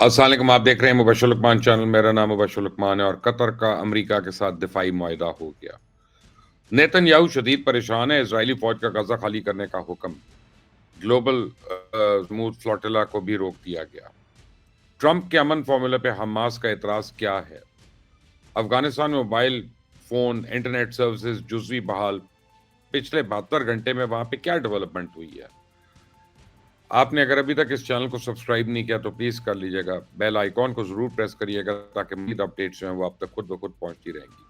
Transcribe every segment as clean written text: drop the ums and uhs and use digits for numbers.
السلام علیکم، آپ دیکھ رہے ہیں مبشر لقمان چینل. میرا نام مبشر لقمان ہے اور قطر کا امریکہ کے ساتھ دفاعی معاہدہ ہو گیا. نیتن یاہو شدید پریشان ہے. اسرائیلی فوج کا غزہ خالی کرنے کا حکم. گلوبل سموتھ فلوٹیلا کو بھی روک دیا گیا. ٹرمپ کے امن فارمولے پہ حماس کا اعتراض کیا ہے؟ افغانستان میں موبائل فون انٹرنیٹ سروسز جزوی بحال. پچھلے 72 گھنٹے میں وہاں پہ کیا ڈیولپمنٹ ہوئی ہے؟ آپ نے اگر ابھی تک اس چینل کو سبسکرائب نہیں کیا تو پلیز کر لیجئے گا. بیل آئیکن کو ضرور پریس کریے گا تاکہ مزید اپڈیٹس جو ہیں وہ آپ تک خود بخود پہنچتی رہیں گی.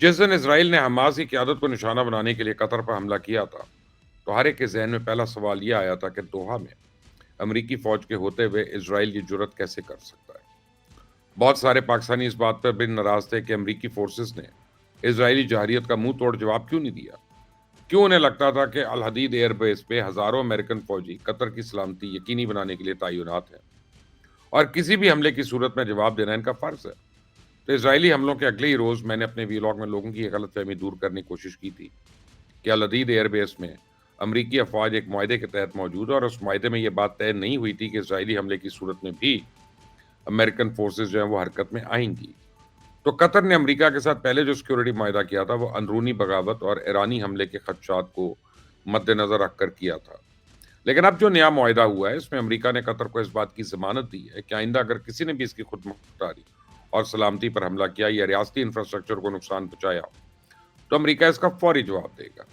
جس دن اسرائیل نے حماس کی قیادت کو نشانہ بنانے کے لیے قطر پر حملہ کیا تھا تو ہر ایک کے ذہن میں پہلا سوال یہ آیا تھا کہ دوحہ میں امریکی فوج کے ہوتے ہوئے اسرائیل یہ جرت کیسے کر سکتا ہے. بہت سارے پاکستانی اس بات پر بھی ناراض تھے کہ امریکی فورسز نے اسرائیلی جارحیت کا منہ توڑ جواب کیوں نہیں دیا. کیوں انہیں لگتا تھا کہ الحدید ایئر بیس پہ ہزاروں امریکن فوجی قطر کی سلامتی یقینی بنانے کے لیے تعینات ہیں اور کسی بھی حملے کی صورت میں جواب دینا ان کا فرض ہے. تو اسرائیلی حملوں کے اگلے ہی روز میں نے اپنے ویلاگ میں لوگوں کی یہ غلط فہمی دور کرنے کی کوشش کی تھی کہ الحدید ایئر بیس میں امریکی افواج ایک معاہدے کے تحت موجود ہے اور اس معاہدے میں یہ بات طے نہیں ہوئی تھی کہ اسرائیلی حملے کی صورت میں بھی امریکن فورسز جو ہیں وہ حرکت میں آئیں گی. تو قطر نے امریکہ کے ساتھ پہلے جو سیکورٹی معاہدہ کیا تھا وہ اندرونی بغاوت اور ایرانی حملے کے خدشات کو مد نظر رکھ کر کیا تھا. لیکن اب جو نیا معاہدہ ہوا ہے اس میں امریکہ نے قطر کو اس بات کی ضمانت دی ہے کہ آئندہ اگر کسی نے بھی اس کی خود مختاری اور سلامتی پر حملہ کیا یا ریاستی انفراسٹرکچر کو نقصان پہنچایا تو امریکہ اس کا فوری جواب دے گا.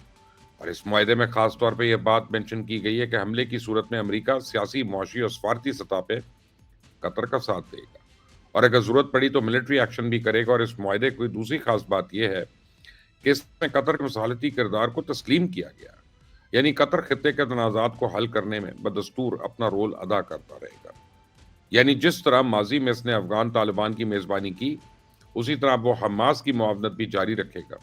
اور اس معاہدے میں خاص طور پہ یہ بات مینشن کی گئی ہے کہ حملے کی صورت میں امریکہ سیاسی، معاشی اور سفارتی سطح پہ قطر کا ساتھ دے گا اور اگر ضرورت پڑی تو ملٹری ایکشن بھی کرے گا. اور اس معاہدے کی دوسری خاص بات یہ ہے کہ اس میں قطر کے مصالحتی کردار کو تسلیم کیا گیا، یعنی قطر خطے کے تنازعات کو حل کرنے میں بدستور اپنا رول ادا کرتا رہے گا. یعنی جس طرح ماضی میں اس نے افغان طالبان کی میزبانی کی اسی طرح وہ حماس کی معاونت بھی جاری رکھے گا.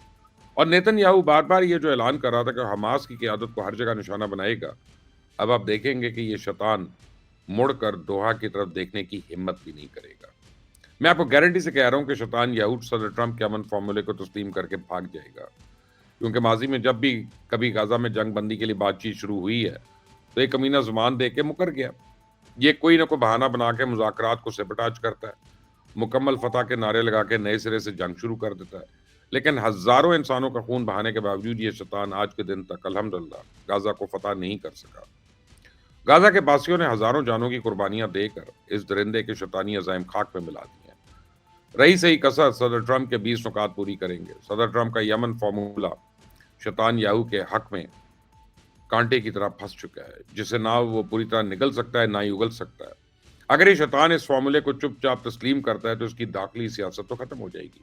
اور نیتن یاہو بار بار یہ جو اعلان کر رہا تھا کہ حماس کی قیادت کو ہر جگہ نشانہ بنائے گا، اب آپ دیکھیں گے کہ یہ شیطان مڑ کر دوحہ کی طرف دیکھنے کی ہمت بھی نہیں کرے گا. میں آپ کو گارنٹی سے کہہ رہا ہوں کہ شیطان یہود صدر ٹرمپ کے امن فارمولے کو تسلیم کر کے بھاگ جائے گا. کیونکہ ماضی میں جب بھی کبھی غزہ میں جنگ بندی کے لیے بات چیت شروع ہوئی ہے تو ایک کمینہ زمان دے کے مکر گیا. یہ کوئی نہ کوئی بہانہ بنا کے مذاکرات کو سیبوٹاج کرتا ہے، مکمل فتح کے نعرے لگا کے نئے سرے سے جنگ شروع کر دیتا ہے. لیکن ہزاروں انسانوں کا خون بہانے کے باوجود یہ شیطان آج کے دن تک الحمدللہ غزہ کو فتح نہیں کر سکا. غزہ کے باسیوں نے ہزاروں جانوں کی قربانیاں دے کر اس درندے کے شیطانی عزائم خاک میں ملا دی ہیں. رہی صحیح کسر صدر ٹرمپ کے 20 نکات پوری کریں گے. صدر ٹرمپ کا یمن فارمولہ شیطان یاہو کے حق میں کانٹے کی طرح پھنس چکا ہے، جسے نہ وہ پوری طرح نگل سکتا ہے نہ ہی اگل سکتا ہے. اگر یہ شیطان اس فارمولے کو چپ چاپ تسلیم کرتا ہے تو اس کی داخلی سیاست تو ختم ہو جائے گی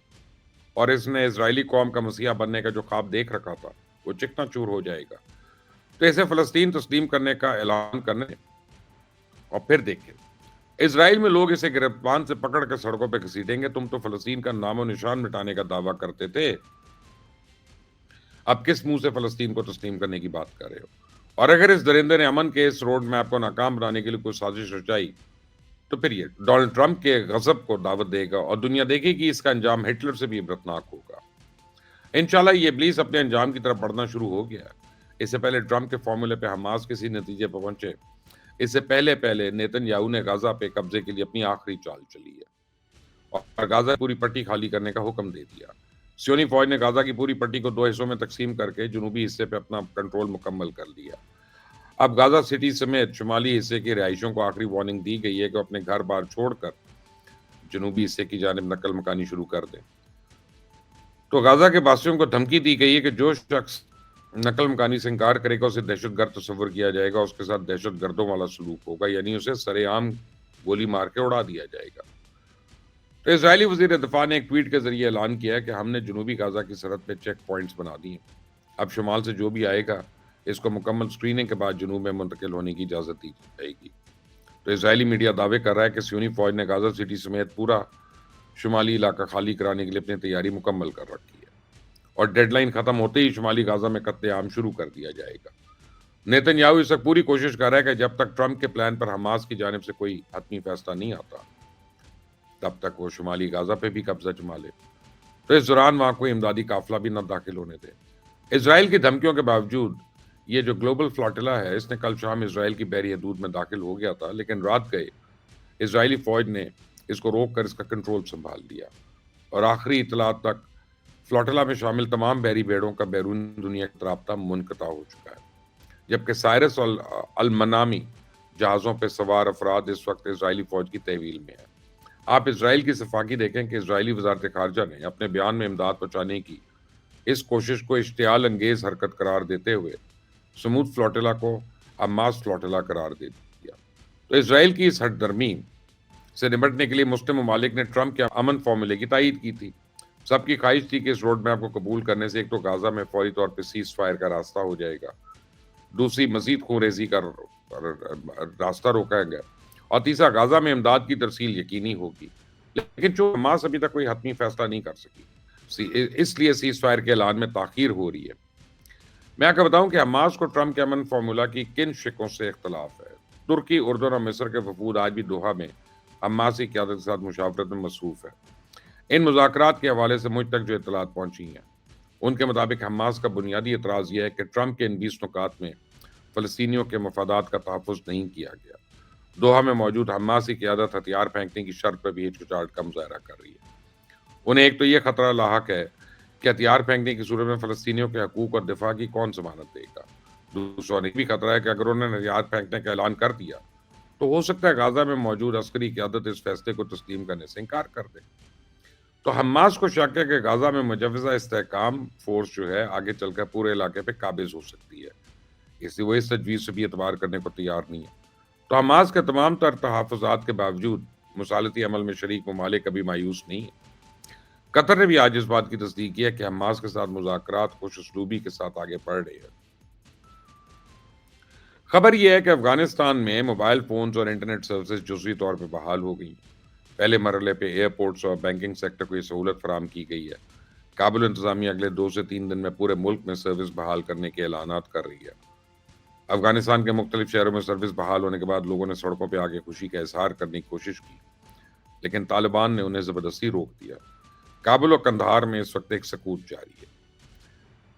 اور اس نے اسرائیلی قوم کا مسیحا بننے کا جو خواب دیکھ رکھا تھا وہ چکنا چور ہو جائے گا. تو اسے فلسطین تسلیم کرنے کا اعلان کرنے اور پھر دیکھیں اسرائیل میں لوگ اسے گرفتان سے پکڑ کے سڑکوں پہ گھسیٹیں گے. تم تو فلسطین کا نام و نشان مٹانے کا دعویٰ کرتے تھے، اب کس منہ سے فلسطین کو تسلیم کرنے کی بات کر رہے ہو؟ اور اگر اس درندے نے امن کے اس روڈ میپ کو ناکام بنانے کے لیے کوئی سازش رچائی تو پھر یہ ڈونلڈ ٹرمپ کے غضب کو دعوت دے گا اور دنیا دیکھے گی اس کا انجام ہٹلر سے بھی عبرتناک ہوگا. انشاءاللہ یہ ابلیس اپنے انجام کی طرف بڑھنا شروع ہو گیا. اس سے پہلے ٹرمپ کے فارمولے پہ حماس کسی نتیجے پر پہنچے، اس سے پہلے نیتن یاہو نے غزہ پہ قبضے کے لیے اپنی آخری چال چلی ہے اور غزہ پوری پٹی خالی کرنے کا حکم دے دیا. سیونی فوج نے غزہ کی پوری پٹی کو 2 حصوں میں تقسیم کر کے جنوبی حصے پہ اپنا کنٹرول مکمل کر لیا. اب غزہ سٹی سمیت شمالی حصے کے رہائشیوں کو آخری وارننگ دی گئی ہے کہ اپنے گھر بار چھوڑ کر جنوبی حصے کی جانب نقل مکانی شروع کر دیں. تو غزہ کے باسیوں کو دھمکی دی گئی ہے کہ جو شخص نقل مکانی سے انکار کرے گا اسے دہشت گرد تصور کیا جائے گا، اس کے ساتھ دہشت گردوں والا سلوک ہوگا، یعنی اسے سرے عام گولی مار کے اڑا دیا جائے گا. تو اسرائیلی وزیر دفاع نے ایک ٹویٹ کے ذریعے اعلان کیا ہے کہ ہم نے جنوبی غزہ کی سرحد پہ چیک پوائنٹس بنا دیے. اب شمال سے جو بھی آئے گا اس کو مکمل سکریننگ کے بعد جنوب میں منتقل ہونے کی اجازت دی جائے گی. تو اسرائیلی میڈیا دعوے کر رہا ہے کہ سیونی فوج نے غزہ سٹی سمیت پورا شمالی علاقہ خالی کرانے کے لیے اپنی تیاری مکمل کر رکھی ہے اور ڈیڈ لائن ختم ہوتے ہی شمالی غزہ میں قتل عام شروع کر دیا جائے گا. نیتن یاہو اس وقت پوری کوشش کر رہا ہے کہ جب تک ٹرمپ کے پلان پر حماس کی جانب سے کوئی حتمی فیصلہ نہیں آتا تب تک وہ شمالی غزہ پہ بھی قبضہ جما لے. تو اس دوران وہاں کوئی امدادی قافلہ بھی نہ داخل ہونے دے. اسرائیل کی دھمکیوں کے باوجود یہ جو گلوبل فلاٹیلا ہے اس نے کل شام اسرائیل کی بحری حدود میں داخل ہو گیا تھا، لیکن رات گئے اسرائیلی فوج نے اس کو روک کر اس کا کنٹرول سنبھال لیا اور آخری اطلاعات تک فلوٹلا میں شامل تمام بحری بیڑوں کا بیرون دنیا کا رابطہ منقطع ہو چکا ہے، جبکہ سائرس اور المنامی جہازوں پہ سوار افراد اس وقت اسرائیلی فوج کی تحویل میں ہیں۔ آپ اسرائیل کی صفاقی دیکھیں کہ اسرائیلی وزارت خارجہ نے اپنے بیان میں امداد پہنچانے کی اس کوشش کو اشتعال انگیز حرکت قرار دیتے ہوئے سمود فلوٹلا کو حماس فلوٹلا قرار دے دیا۔ تو اسرائیل کی اس ہٹ درمی سے نمٹنے کے لیے مسلم ممالک نے ٹرمپ کے امن فارمولے کی تائید کی تھی۔ سب کی خواہش تھی کہ اس روڈ میپ کو قبول کرنے سے ایک تو غازہ میں فوری طور پہ سیز فائر کا راستہ ہو جائے گا، دوسری مزید خونریزی کا راستہ روکا گیا، اور تیسرا غازہ میں امداد کی ترسیل یقینی ہوگی۔ لیکن جو حماس ابھی تک کوئی حتمی فیصلہ نہیں کر سکی، اس لیے سیز فائر کے اعلان میں تاخیر ہو رہی ہے۔ میں آپ کو بتاؤں کہ حماس کو ٹرمپ کے امن فارمولا کی کن شقوں سے اختلاف ہے۔ ترکی، اردن اور مصر کے وفود آج بھی دوحہ میں حماس کی قیادت کے ساتھ مشاورت میں مصروف ہے۔ ان مذاکرات کے حوالے سے مجھ تک جو اطلاعات پہنچی ہیں ان کے مطابق حماس کا بنیادی اعتراض یہ ہے کہ ٹرمپ کے ان 20 نکات میں فلسطینیوں کے مفادات کا تحفظ نہیں کیا گیا۔ دوحہ میں موجود حماس کی قیادت ہتھیار پھینکنے کی شرط پہ بھی ہچکچاہٹ کا مظاہرہ کر رہی ہے۔ انہیں ایک تو یہ خطرہ لاحق ہے کہ ہتھیار پھینکنے کی صورت میں فلسطینیوں کے حقوق اور دفاع کی کون ضمانت دے گا۔ دوسرا یہ بھی خطرہ ہے کہ اگر انہوں نے ہتھیار پھینکنے کا اعلان کر دیا تو ہو سکتا ہے غازہ میں موجود عسکری قیادت اس فیصلے کو تسلیم کرنے سے انکار کر دے۔ تو حماس کو شک ہے کہ غازہ میں مجوزہ استحکام فورس جو ہے آگے چل کر پورے علاقے پہ قابض ہو سکتی ہے، اس لیے وہ اس تجویز سے بھی اعتبار کرنے کو تیار نہیں ہے۔ تو حماس کے تمام تر تحفظات کے باوجود مصالحتی عمل میں شریک ممالک ابھی مایوس نہیں ہیں۔ قطر نے بھی آج اس بات کی تصدیق کی ہے کہ حماس کے ساتھ مذاکرات خوش اسلوبی کے ساتھ آگے بڑھ رہے ہیں۔ خبر یہ ہے کہ افغانستان میں موبائل فونز اور انٹرنیٹ سروسز جزوی طور پہ بحال ہو گئی۔ پہلے مرحلے پہ ایئرپورٹس اور بینکنگ سیکٹر کو یہ سہولت فراہم کی گئی ہے۔ کابل انتظامیہ اگلے 2 سے 3 دن میں پورے ملک میں سروس بحال کرنے کے اعلانات کر رہی ہے۔ افغانستان کے مختلف شہروں میں سروس بحال ہونے کے بعد لوگوں نے سڑکوں پہ آگے خوشی کا اظہار کرنے کی کوشش کی، لیکن طالبان نے انہیں زبردستی روک دیا۔ کابل اور قندھار میں اس وقت ایک سکوت جاری ہے۔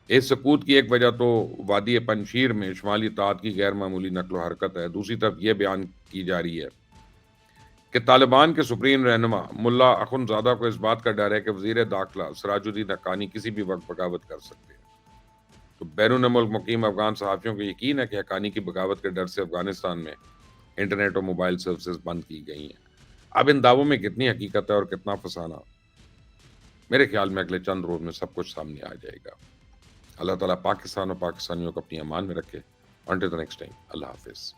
اس سکوت کی ایک وجہ تو وادی پنجشیر میں شمالی اطاعت کی غیر معمولی نقل و حرکت ہے۔ دوسری طرف یہ بیان کی جا رہی ہے کہ طالبان کے سپریم رہنما ملا اخنزادہ کو اس بات کا ڈر ہے کہ وزیر داخلہ سراج الدین حقانی کسی بھی وقت بغاوت کر سکتے ہیں۔ تو بیرون ملک مقیم افغان صحافیوں کو یقین ہے کہ حقانی کی بغاوت کے ڈر سے افغانستان میں انٹرنیٹ اور موبائل سروسز بند کی گئی ہیں۔ اب ان دعووں میں کتنی حقیقت ہے اور کتنا فسانہ، میرے خیال میں اگلے چند روز میں سب کچھ سامنے آ جائے گا۔ اللہ تعالیٰ پاکستان اور پاکستانیوں کو اپنی امان میں رکھے۔ Until the next time, اللہ حافظ۔